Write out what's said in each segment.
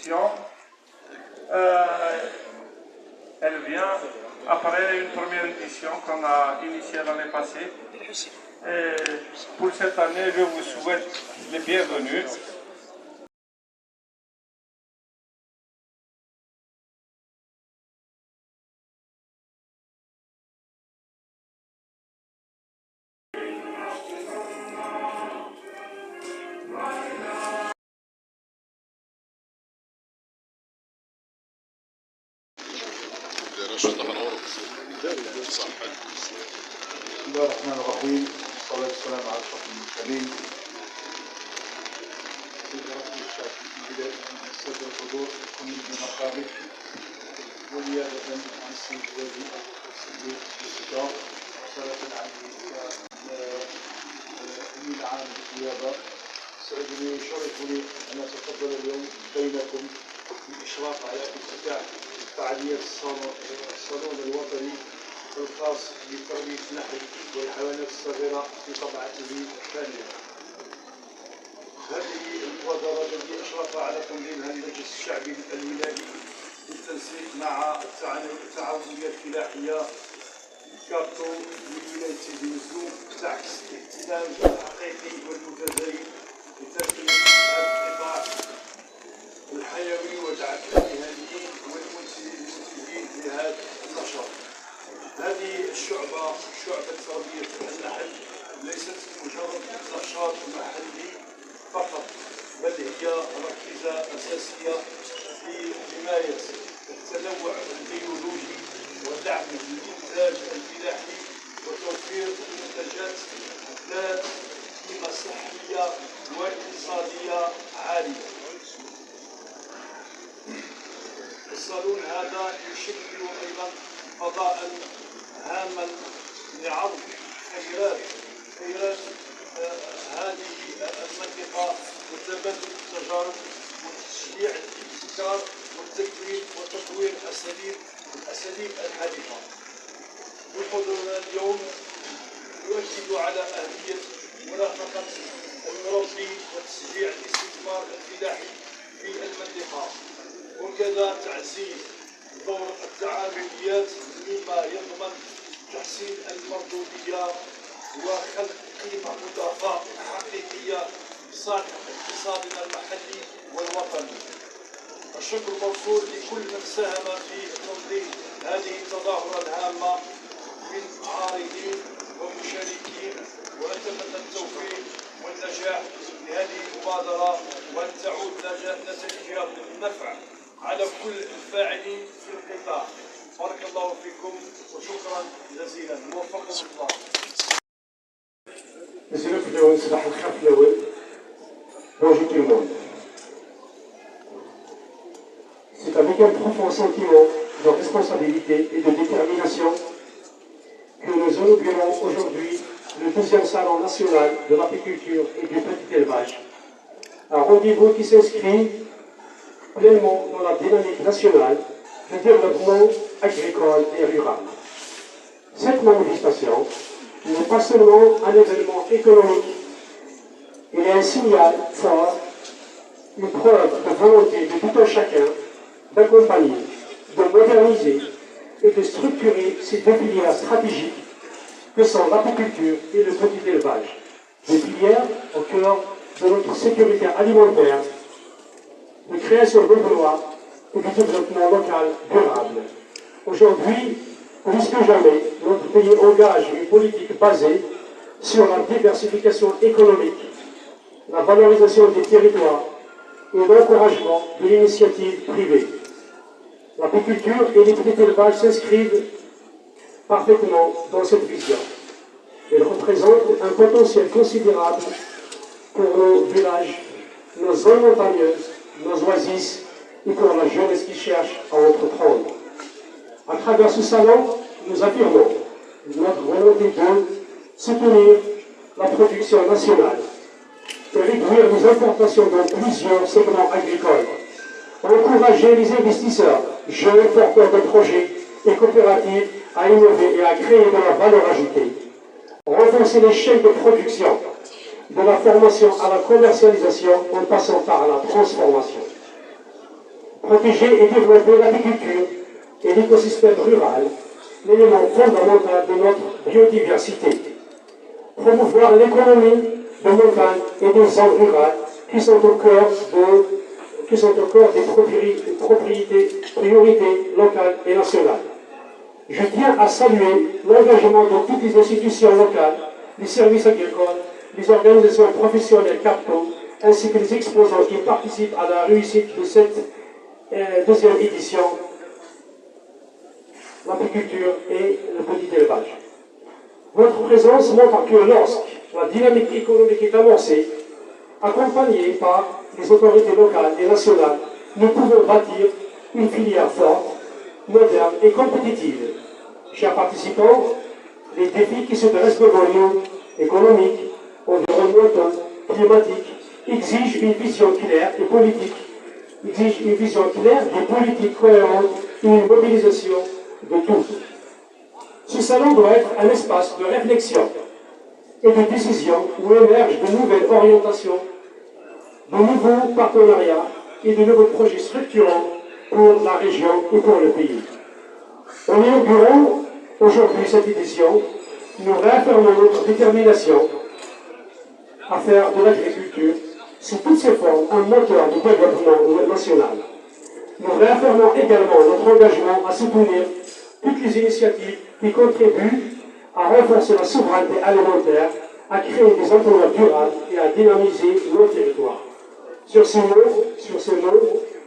édition. Elle vient après une première édition qu'on a initiée l'année passée. Et pour cette année, je vous souhaite les bienvenus. بسم الله الرحمن الرحيم، والصلاة والسلام على أشرف المرسلين. سيدي رئيس الشعب في بداية السادة الحضور من المقابل ونيابة عن السيد الوزير الصديق الاستشار وصلاة عن الأمين العام للنيابة، سعدني ويشرفني أن أتفضل اليوم بينكم بالإشراف على افتتاح فعالية الصالون الوطني الخاص بتربية النحل والحيوانات الصغيرة في طبعته الثانية. هذه المبادرة التي أشرف على تنظيمها المجلس الشعبي الولائي بالتنسيق مع التعاونية الفلاحية كارتو لولاية سيدي مزلوم تعكس الاهتمام الحقيقي والمتزايد بتنمية هذا القطاع الحيوي ودعم المهنيين والمنتجين لهذا النشاط. هذه الشعبة تربية النحل ليست مجرد نشاط محلي فقط، بل هي ركيزة أساسية في حماية التنوع البيولوجي ودعم الإنتاج الفلاحي وتوفير منتجات ذات قيمة صحية واقتصادية عالية. الصالون هذا يشكل أيضا فضاء هاما لعرض خيرات هذه المنطقة وتبادل التجارب وتشجيع الابتكار والتكوين وتطوير الأساليب الحديثة. وحضورنا اليوم يؤكد على أهمية مرافقة المربي وتشجيع الاستثمار الفلاحي في المنطقة، وكذا تعزيز دور التعامليات مما يضمن تحسين المردودية وخلق قيمة مضافة حقيقية لصالح اقتصادنا المحلي والوطني. الشكر موصول لكل من ساهم في تنظيم هذه التظاهرة الهامة من عارضين ومشاركين، وأتمنى التوفيق والنجاح لهذه المبادرة وأن تعود نتائجها بالنفع على كل الفاعلين في القطاع. بارك الله فيكم وشكرا جزيلا، وفقكم الله. Monsieur le Président, c'est Ahmed Khaflaoui. Bonjour tout le monde. C'est avec un profond sentiment de responsabilité et de détermination que nous inaugurons aujourd'hui le 12e Salon national de l'apiculture et du petit élevage. Un rendez-vous qui s'inscrit pleinement dans la dynamique nationale du développement agricole et rural. Cette manifestation n'est pas seulement un événement économique, il est un signal fort, une preuve de volonté de tout un chacun d'accompagner, de moderniser et de structurer ces deux filières stratégiques que sont l'apiculture et le petit élevage. Des filières au cœur de notre sécurité alimentaire, de création d'emplois et du développement local durable. Aujourd'hui, plus que jamais, notre pays engage une politique basée sur la diversification économique, la valorisation des territoires et l'encouragement de l'initiative privée. L'apiculture et les petits élevages s'inscrivent parfaitement dans cette vision. Elles représentent un potentiel considérable pour nos villages, nos zones montagneuses, nos oasis et pour la jeunesse qui cherche à entreprendre. À travers ce salon, nous affirmons notre volonté de soutenir la production nationale et réduire les importations dans plusieurs segments agricoles, encourager les investisseurs, jeunes porteurs de projets et coopératives à innover et à créer de la valeur ajoutée, renforcer les chaînes de production, de la formation à la commercialisation en passant par la transformation. Protéger et développer l'agriculture et l'écosystème rural, l'élément fondamental de notre biodiversité. Promouvoir l'économie de montagne et des zones rurales qui sont au cœur des priorités locales et nationales. Je tiens à saluer l'engagement de toutes les institutions locales, les services agricoles, les organisations professionnelles CAPCO, ainsi que les exposants qui participent à la réussite de cette deuxième édition, l'apiculture et le petit élevage. Votre présence montre que lorsque la dynamique économique est amorcée, accompagnée par les autorités locales et nationales, nous pouvons bâtir une filière forte, moderne et compétitive. Chers participants, les défis qui se dressent devant nous, économiques, environnementaux, climatiques, exigent une vision claire et politique, des politiques cohérentes et une mobilisation de tous. Ce salon doit être un espace de réflexion et de décision où émergent de nouvelles orientations, de nouveaux partenariats et de nouveaux projets structurants pour la région et pour le pays. En inaugurant aujourd'hui cette édition, nous réaffirmons notre détermination à faire de l'agriculture, sous toutes ses formes, un moteur de développement national. Nous réaffirmons également notre engagement à soutenir toutes les initiatives qui contribuent à renforcer la souveraineté alimentaire, à créer des emplois durables et à dynamiser nos territoires. Sur ces mots,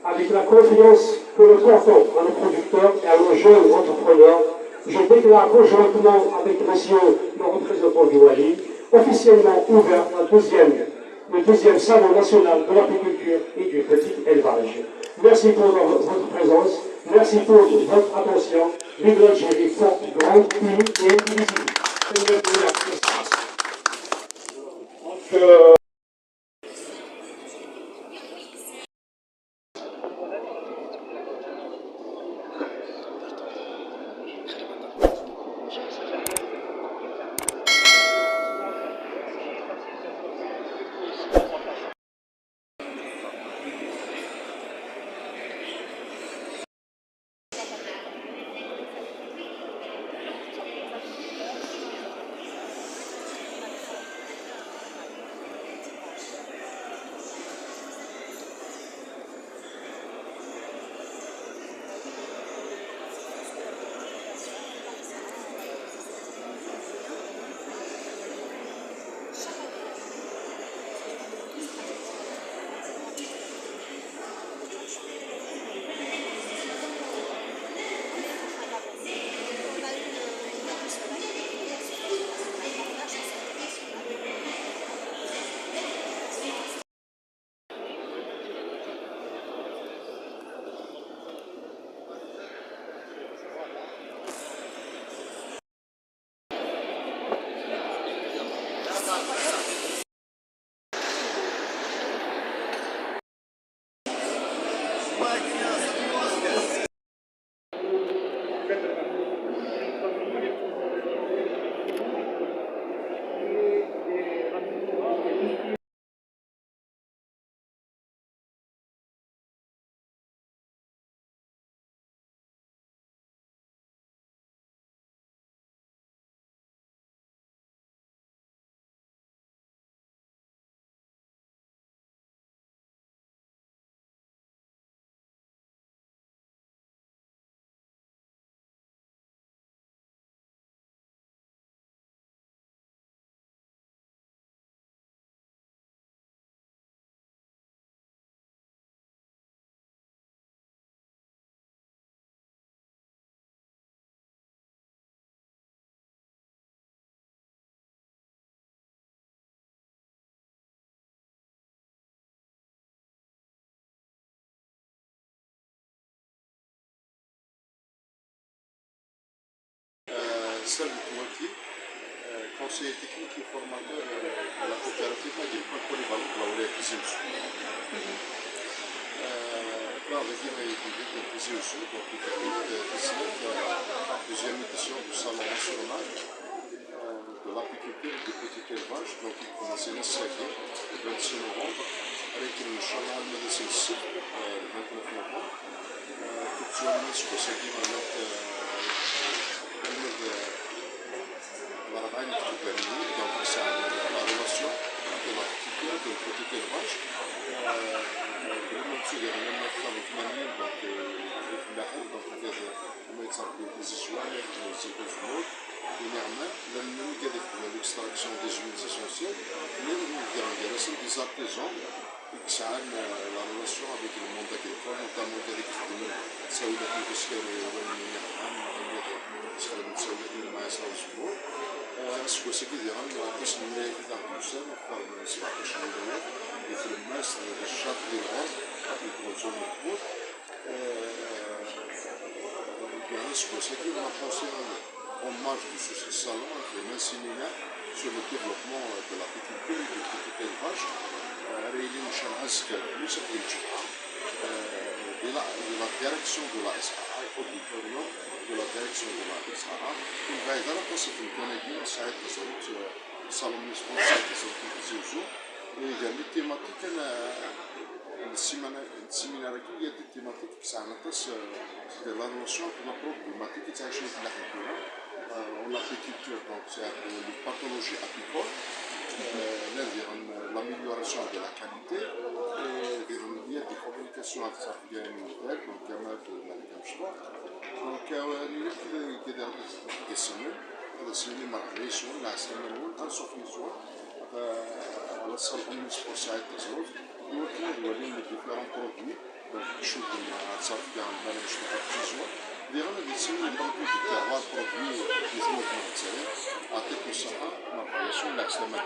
avec la confiance que nous portons à nos producteurs et à nos jeunes entrepreneurs, je déclare conjointement avec monsieur le représentant du Wali, officiellement ouvert le deuxième salon national de l'apiculture et du petit élevage. Merci pour votre présence, merci pour votre attention. Vive l'Algérie forte, grande, unie et indivisible. Salut Touati, conseiller technique et formateur de la coopérative agricole polyvalente de la Oulaya Tizioussou. Là, avec une Tizioussou, donc il ici la deuxième édition du Salon national de l'apiculture et du petit élevage, donc il commence le 26 novembre avec une Inch'Allah al-Medicine 29 novembre. Culture الناس وساكنين هناك الأربعين التجاريين دونك يساعدوا la relation entre la culture et le petit élevage. vraiment نمشي لأن نفهم 80 دونك في اللاحق دونك هما يتصرفوا في الزجاج في الزمور ونعمل لأن نلقى l'extraction des huiles essentielles mais ندير رسم des artisans يساعد la relation avec le monde agricole notamment اللي كيخدموا تساويلات الفسكر والمياه تساويلات المعاصر والزبور السكوسة كيديرها باش الملايين تاع الإنسان أكثر من 17 مليون في الماس الشرق ديال الغرب الكونسوم مكبوط يعني السكوسة كيديرها بونسي en marge de ce salon, on fait un séminaire sur le développement de l'apiculture et du petit élevage. réuni مشان plus de la direction de la SAA, auditorium de la direction de la SAA. Il va être à la place de Canadien, ça a été le salon municipal, ça a été Zizou. Et il y a des thématiques, le séminaire il y a des thématiques qui sont de la notion de la problématique qui est chez l'agriculture. En apiculture, donc c'est les pathologies apicoles. l'amélioration de la qualité et des communications artificielles nouvelles, donc il y a donc il y a des signes, على الصالة المسؤولة التصرف يورينا différents produits donc نشوف التصرف تاع المال باش نحطوا اللي غادي يسمي البرودوي تاع البرودوي مثل ما قلت لك يعطيكم الصحة ما بقاش ولا سلامة